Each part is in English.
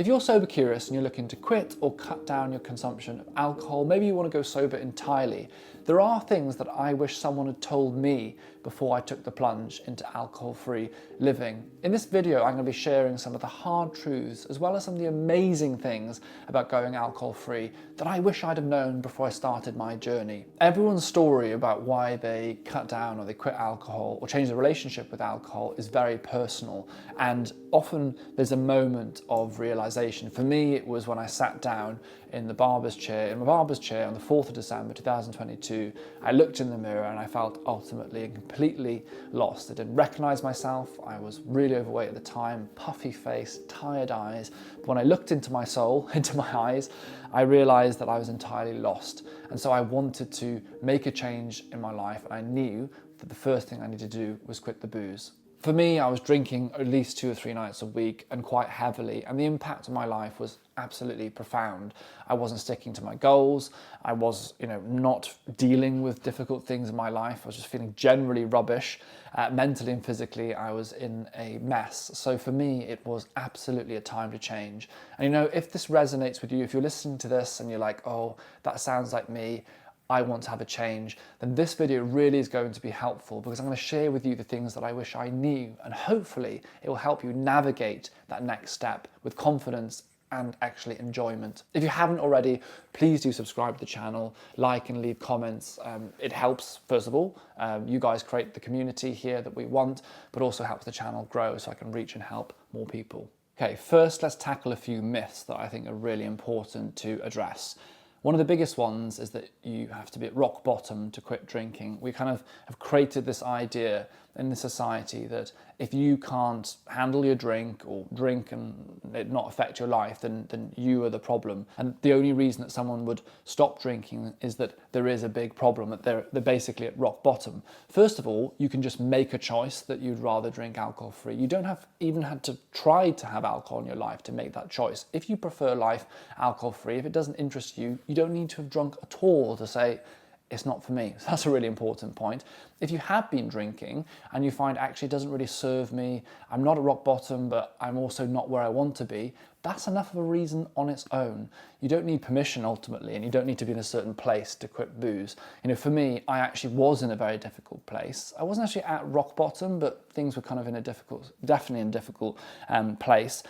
If you're sober curious and you're looking to quit or cut down your consumption of alcohol, maybe you want to go sober entirely, there are things that I wish someone had told me before I took the plunge into alcohol-free living. In this video, I'm going to be sharing some of the hard truths as well as some of the amazing things about going alcohol-free that I wish I'd have known before I started my journey. Everyone's story about why they cut down or they quit alcohol or change their relationship with alcohol is very personal, and often there's a moment of realization. For me, it was when I sat down in my barber's chair on the 4th of December 2022. I looked in the mirror and I felt ultimately and completely lost. I didn't recognize myself. I was really overweight at the time, puffy face, tired eyes. But when I looked into my soul, into my eyes, I realized that I was entirely lost. And so I wanted to make a change in my life, and I knew that the first thing I needed to do was quit the booze. For me, I was drinking at least 2 or 3 nights a week, and quite heavily, and the impact on my life was absolutely profound. I wasn't sticking to my goals. I was, not dealing with difficult things in my life. I was just feeling generally rubbish. Mentally and physically, I was in a mess. So for me, it was absolutely a time to change. And if this resonates with you, if you're listening to this and you're like, oh, that sounds like me, I want to have a change, then this video really is going to be helpful, because I'm going to share with you the things that I wish I knew, and hopefully it will help you navigate that next step with confidence and actually enjoyment. If you haven't already, please do subscribe to the channel, like and leave comments. It helps, first of all, you guys create the community here that we want, but also helps the channel grow so I can reach and help more people. Okay, first let's tackle a few myths that I think are really important to address. One of the biggest ones is that you have to be at rock bottom to quit drinking. We kind of have created this idea in the society that if you can't handle your drink or drink and it not affect your life, then you are the problem. And the only reason that someone would stop drinking is that there is a big problem, that they're basically at rock bottom. First of all, you can just make a choice that you'd rather drink alcohol-free. You don't have even had to try to have alcohol in your life to make that choice. If you prefer life alcohol-free, if it doesn't interest you, you don't need to have drunk at all to say, it's not for me. So that's a really important point. If you have been drinking and you find actually it doesn't really serve me, I'm not at rock bottom, but I'm also not where I want to be, that's enough of a reason on its own. You don't need permission ultimately, and you don't need to be in a certain place to quit booze. For me, I actually was in a very difficult place. I wasn't actually at rock bottom, but things were kind of definitely in a difficult place.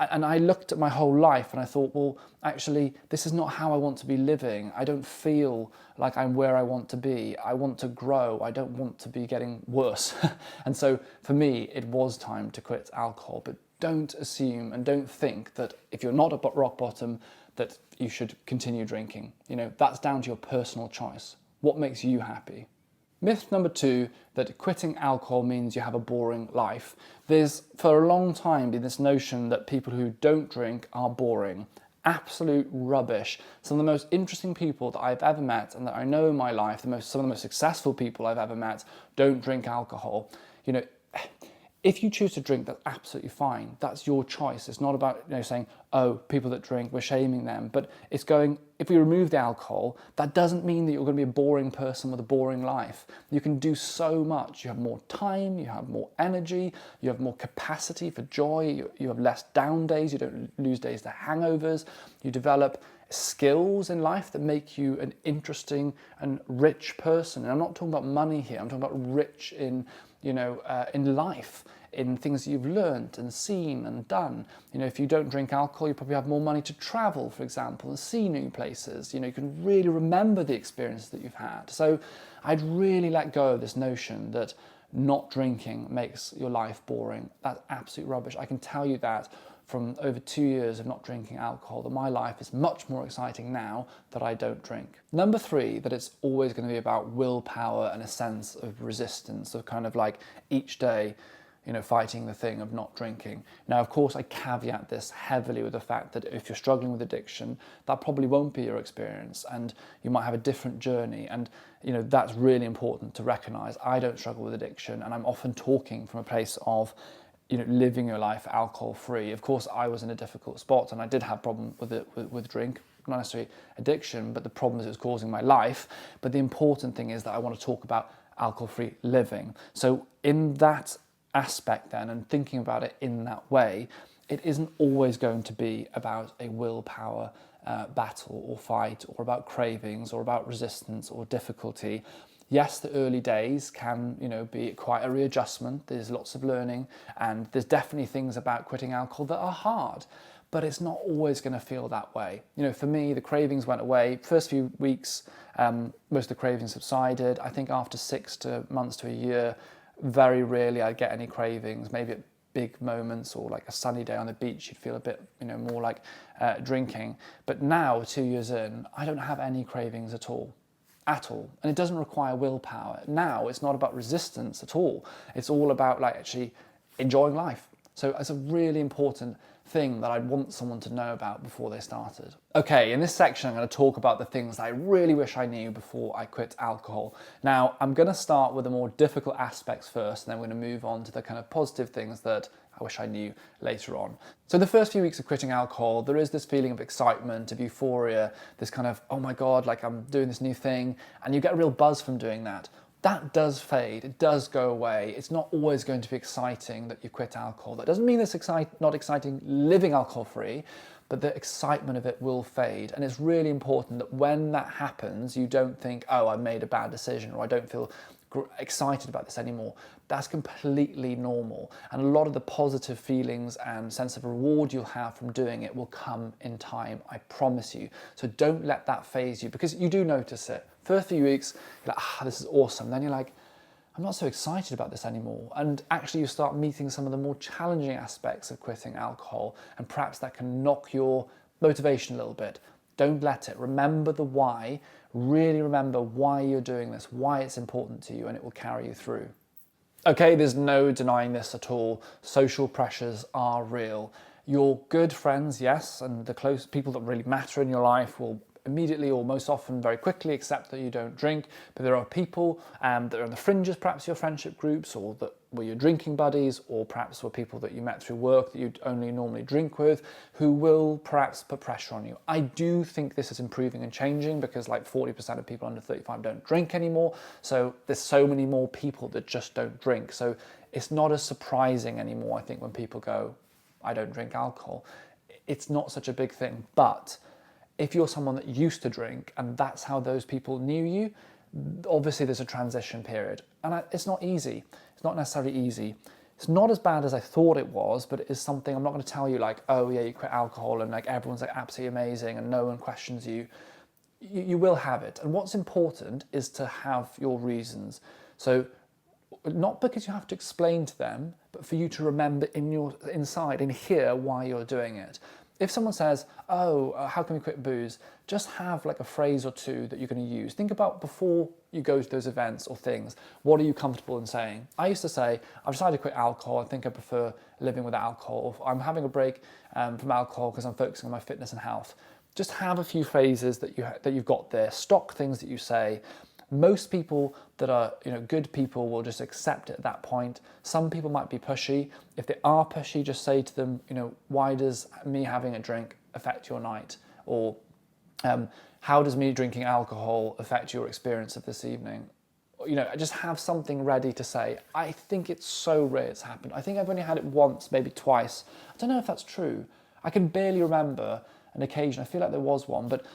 And I looked at my whole life and I thought, well, actually, this is not how I want to be living. I don't feel like I'm where I want to be. I want to grow. I don't want to be getting worse. And so for me, it was time to quit alcohol. But don't assume and don't think that if you're not at rock bottom, that you should continue drinking. That's down to your personal choice. What makes you happy? Myth number 2, that quitting alcohol means you have a boring life. There's, for a long time, been this notion that people who don't drink are boring. Absolute rubbish. Some of the most interesting people that I've ever met and that I know in my life, some of the most successful people I've ever met, don't drink alcohol. If you choose to drink, that's absolutely fine. That's your choice. It's not about saying, oh, people that drink, we're shaming them. But it's going, if we remove the alcohol, that doesn't mean that you're going to be a boring person with a boring life. You can do so much. You have more time, you have more energy, you have more capacity for joy, you have less down days, you don't lose days to hangovers, you develop skills in life that make you an interesting and rich person. And I'm not talking about money here, I'm talking about rich in in life, in things that you've learned and seen and done. If you don't drink alcohol, you probably have more money to travel, for example, and see new places. You can really remember the experiences that you've had. So I'd really let go of this notion that not drinking makes your life boring. That's absolute rubbish. I can tell you that from over 2 years of not drinking alcohol, that my life is much more exciting now that I don't drink. Number 3, that it's always going to be about willpower and a sense of resistance, of kind of like each day, fighting the thing of not drinking. Now, of course, I caveat this heavily with the fact that if you're struggling with addiction, that probably won't be your experience, and you might have a different journey. And, that's really important to recognize. I don't struggle with addiction, and I'm often talking from a place of living your life alcohol-free. Of course, I was in a difficult spot, and I did have problem with drink, not necessarily addiction, but the problems it was causing my life. But the important thing is that I want to talk about alcohol-free living. So in that aspect then, and thinking about it in that way, it isn't always going to be about a willpower battle or fight, or about cravings, or about resistance or difficulty. Yes, the early days can, be quite a readjustment. There's lots of learning, and there's definitely things about quitting alcohol that are hard, but it's not always going to feel that way. For me, the cravings went away. First few weeks, most of the cravings subsided. I think after 6 months to a year, very rarely I'd get any cravings. Maybe at big moments or like a sunny day on the beach, you'd feel a bit, more like drinking. But now, 2 years in, I don't have any cravings at all. And it doesn't require willpower. Now it's not about resistance at all. It's all about actually enjoying life. So it's a really important thing that I'd want someone to know about before they started. Okay, in this section I'm going to talk about the things that I really wish I knew before I quit alcohol. Now I'm going to start with the more difficult aspects first, and then we're going to move on to the kind of positive things that I wish I knew later on. So the first few weeks of quitting alcohol, there is this feeling of excitement, of euphoria, this kind of, oh my God, I'm doing this new thing, and you get a real buzz from doing that. That does fade, it does go away. It's not always going to be exciting that you quit alcohol. That doesn't mean it's not exciting living alcohol-free, but the excitement of it will fade. And it's really important that when that happens, you don't think, oh, I made a bad decision, or I don't feel excited about this anymore. That's completely normal. And a lot of the positive feelings and sense of reward you'll have from doing it will come in time, I promise you. So don't let that phase you, because you do notice it. First few weeks, you're like, this is awesome. Then you're like, I'm not so excited about this anymore. And actually you start meeting some of the more challenging aspects of quitting alcohol, and perhaps that can knock your motivation a little bit. Don't let it. Remember the why. Really remember why you're doing this, why it's important to you, and it will carry you through. Okay, there's no denying this at all. Social pressures are real. Your good friends, yes, and the close people that really matter in your life will immediately, or most often very quickly, accept that you don't drink. But there are people that are on the fringes, perhaps your friendship groups, or that were your drinking buddies, or perhaps were people that you met through work that you'd only normally drink with, who will perhaps put pressure on you. I do think this is improving and changing, because 40% of people under 35 don't drink anymore. So there's so many more people that just don't drink. So it's not as surprising anymore, I think, when people go, I don't drink alcohol. It's not such a big thing. But if you're someone that used to drink and that's how those people knew you, obviously there's a transition period. And it's not easy. It's not necessarily easy. It's not as bad as I thought it was, but it is something. I'm not going to tell you oh yeah, you quit alcohol and everyone's absolutely amazing and no one questions you. You will have it. And what's important is to have your reasons. So not because you have to explain to them, but for you to remember inside and hear why you're doing it. If someone says, how can we quit booze? Just have a phrase or two that you're going to use. Think about before you go to those events or things, what are you comfortable in saying? I used to say, I've decided to quit alcohol. I think I prefer living without alcohol. I'm having a break from alcohol because I'm focusing on my fitness and health. Just have a few phrases that you've got there. Stock things that you say. Most people that are good people will just accept it at that point. Some people might be pushy. If they are pushy, just say to them, why does me having a drink affect your night? Or how does me drinking alcohol affect your experience of this evening? Just have something ready to say. I think it's so rare it's happened. I think I've only had it once, maybe twice. I don't know if that's true. I can barely remember an occasion. I feel like there was one, but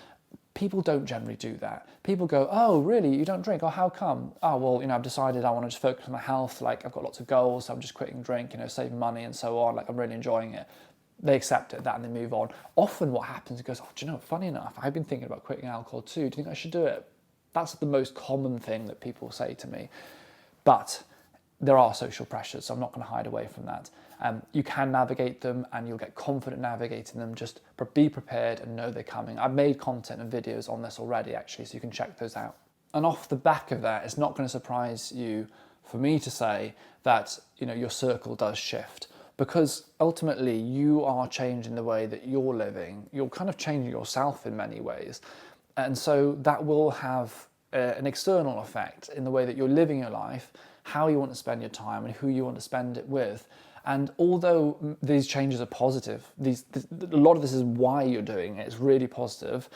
people don't generally do that. People go, oh, really? You don't drink? Oh, how come? Oh, well, I've decided I want to just focus on my health. I've got lots of goals, so I'm just quitting drink, saving money and so on. I'm really enjoying it. They accept it, that, and they move on. Often what happens, it goes, oh, do you know, funny enough, I've been thinking about quitting alcohol too. Do you think I should do it? That's the most common thing that people say to me. But there are social pressures, so I'm not going to hide away from that. You can navigate them and you'll get confident navigating them. Just be prepared and know they're coming. I've made content and videos on this already, actually, so you can check those out. And off the back of that, it's not going to surprise you for me to say that your circle does shift, because ultimately you are changing the way that you're living. You're kind of changing yourself in many ways. And so that will have an external effect in the way that you're living your life, how you want to spend your time and who you want to spend it with. And although these changes are positive, a lot of this is why you're doing it, it's really positive,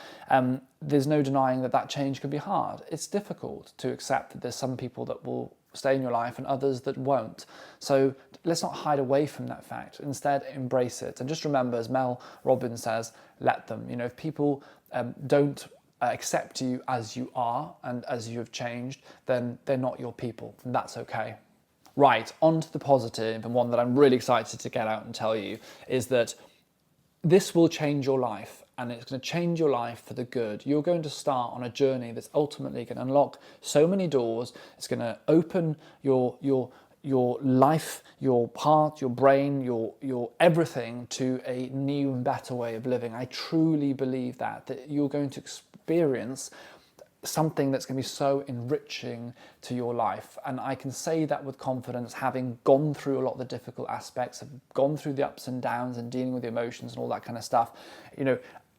there's no denying that change can be hard. It's difficult to accept that there's some people that will stay in your life and others that won't. So let's not hide away from that fact. Instead, embrace it. And just remember, as Mel Robbins says, let them. If people don't accept you as you are and as you have changed, then they're not your people, and that's okay. Right, on to the positive, and one that I'm really excited to get out and tell you is that this will change your life, and it's going to change your life for the good. You're going to start on a journey that's ultimately going to unlock so many doors. It's going to open your life, your heart, your brain, your everything to a new and better way of living. I truly believe that you're going to experience something that's going to be so enriching to your life. And I can say that with confidence, having gone through a lot of the difficult aspects, have gone through the ups and downs and dealing with the emotions and all that kind of stuff.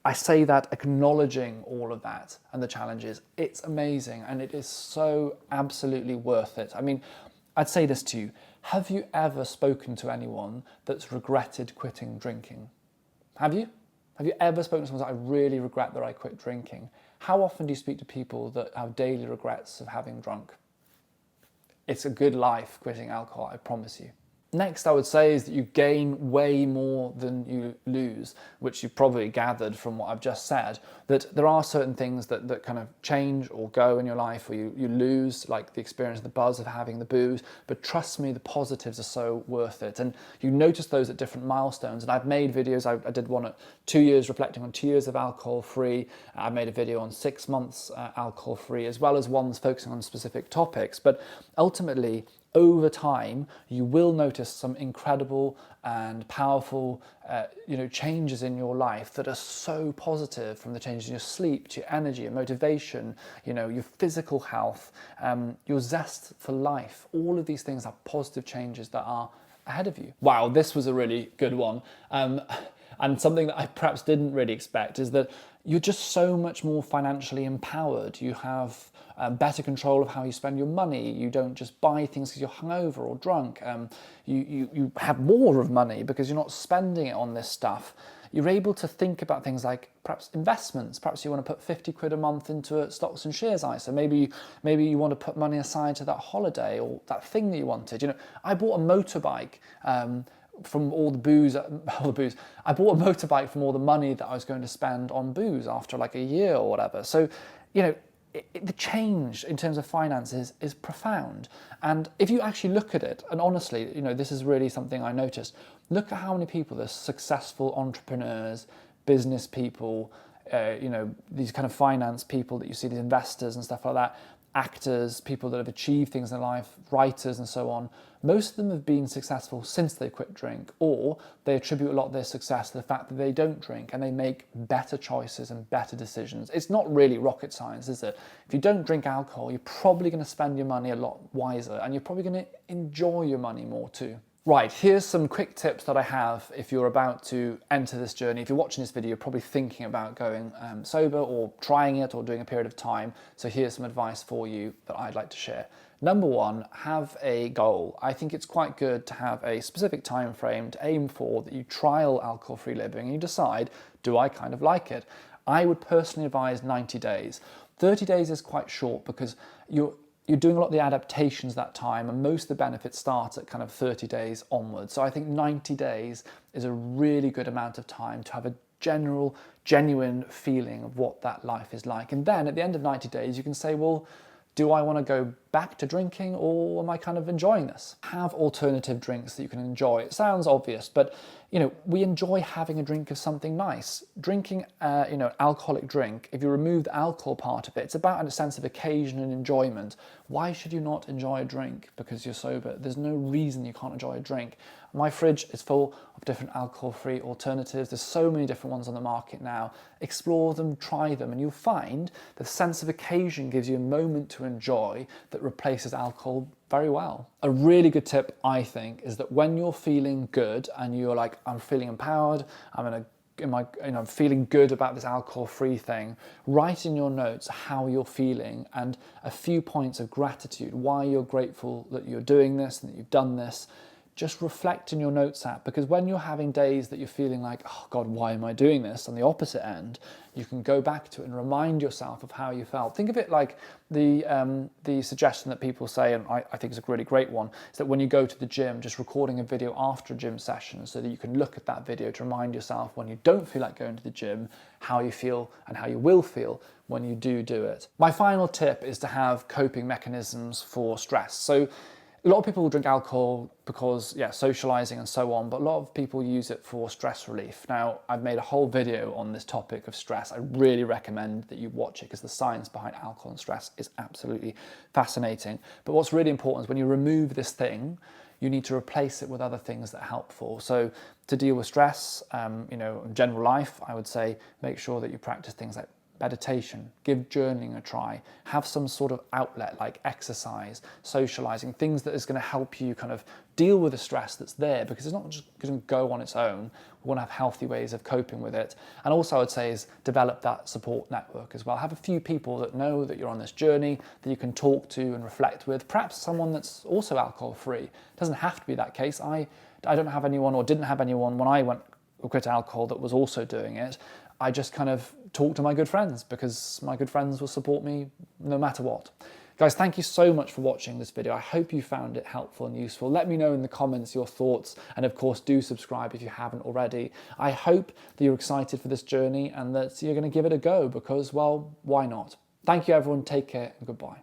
I say that acknowledging all of that and the challenges. It's amazing, and it is so absolutely worth it. I mean, I'd say this to you. Have you ever spoken to anyone that's regretted quitting drinking? Have you? Have you ever spoken to someone who's like, I really regret that I quit drinking? How often do you speak to people that have daily regrets of having drunk? It's a good life quitting alcohol, I promise you. Next, I would say is that you gain way more than you lose, which you've probably gathered from what I've just said, that there are certain things that kind of change or go in your life, or you lose, like the experience, the buzz of having the booze, but trust me, the positives are so worth it. And you notice those at different milestones. And I've made videos, I did one at 2 years, reflecting on 2 years of alcohol-free. I made a video on 6 months alcohol-free, as well as ones focusing on specific topics. But ultimately, over time, you will notice some incredible and powerful changes in your life that are so positive, from the changes in your sleep to your energy, your motivation, your physical health, your zest for life. All of these things are positive changes that are ahead of you. Wow, this was a really good one. And something that I perhaps didn't really expect is that you're just so much more financially empowered. You have better control of how you spend your money. You don't just buy things because you're hungover or drunk. You have more of money because you're not spending it on this stuff. You're able to think about things like perhaps investments. Perhaps you want to put 50 quid a month into a stocks and shares ISA. Maybe you want to put money aside to that holiday or that thing that you wanted. I bought a motorbike from all the booze. I bought a motorbike from all the money that I was going to spend on booze after like a year or whatever. So, the change in terms of finances is profound. And if you actually look at it, and honestly, this is really something I noticed. Look at how many people, there's successful entrepreneurs, business people, these kind of finance people that you see, these investors and stuff like that, actors, people that have achieved things in life, writers and so on. Most of them have been successful since they quit drink, or they attribute a lot of their success to the fact that they don't drink and they make better choices and better decisions. It's not really rocket science, is it? If you don't drink alcohol, you're probably going to spend your money a lot wiser, and you're probably going to enjoy your money more too. Right, here's some quick tips that I have if you're about to enter this journey. If you're watching this video, you're probably thinking about going sober or trying it or doing a period of time. So here's some advice for you that I'd like to share. Number one, have a goal. I think it's quite good to have a specific time frame to aim for, that you trial alcohol-free living and you decide, do I kind of like it? I would personally advise 90 days. 30 days is quite short because you're doing a lot of the adaptations that time, and most of the benefits start at kind of 30 days onwards. So I think 90 days is a really good amount of time to have a genuine feeling of what that life is like. And then at the end of 90 days, you can say, well, do I want to go back to drinking, or am I kind of enjoying this? Have alternative drinks that you can enjoy. It sounds obvious, but we enjoy having a drink of something nice. Drinking, alcoholic drink, if you remove the alcohol part of it, it's about a sense of occasion and enjoyment. Why should you not enjoy a drink because you're sober? There's no reason you can't enjoy a drink. My fridge is full of different alcohol-free alternatives. There's so many different ones on the market now. Explore them, try them, and you'll find the sense of occasion gives you a moment to enjoy that replaces alcohol very well. A really good tip, I think, is that when you're feeling good and you're like, I'm feeling empowered, I'm feeling good about this alcohol-free thing, write in your notes how you're feeling and a few points of gratitude, why you're grateful that you're doing this and that you've done this. just reflect in your notes app, because when you're having days that you're feeling like, oh God, why am I doing this? On the opposite end, you can go back to it and remind yourself of how you felt. Think of it like the suggestion that people say, and I think is a really great one, is that when you go to the gym, just recording a video after a gym session so that you can look at that video to remind yourself when you don't feel like going to the gym, how you feel and how you will feel when you do it. My final tip is to have coping mechanisms for stress. So a lot of people drink alcohol because, socializing and so on, but a lot of people use it for stress relief. Now, I've made a whole video on this topic of stress. I really recommend that you watch it because the science behind alcohol and stress is absolutely fascinating. But what's really important is when you remove this thing, you need to replace it with other things that are helpful. So to deal with stress, in general life, I would say make sure that you practice things like meditation, give journaling a try, have some sort of outlet like exercise, socializing, things that is going to help you kind of deal with the stress that's there, because it's not just going to go on its own. We want to have healthy ways of coping with it. And also I would say is develop that support network as well. Have a few people that know that you're on this journey that you can talk to and reflect with, perhaps someone that's also alcohol free. It doesn't have to be that case. I don't have anyone, or didn't have anyone when I quit alcohol, that was also doing it. I just kind of talk to my good friends, because my good friends will support me no matter what. Guys, thank you so much for watching this video. I hope you found it helpful and useful. Let me know in the comments your thoughts, and of course do subscribe if you haven't already. I hope that you're excited for this journey and that you're going to give it a go, because, well, why not? Thank you everyone, take care and goodbye.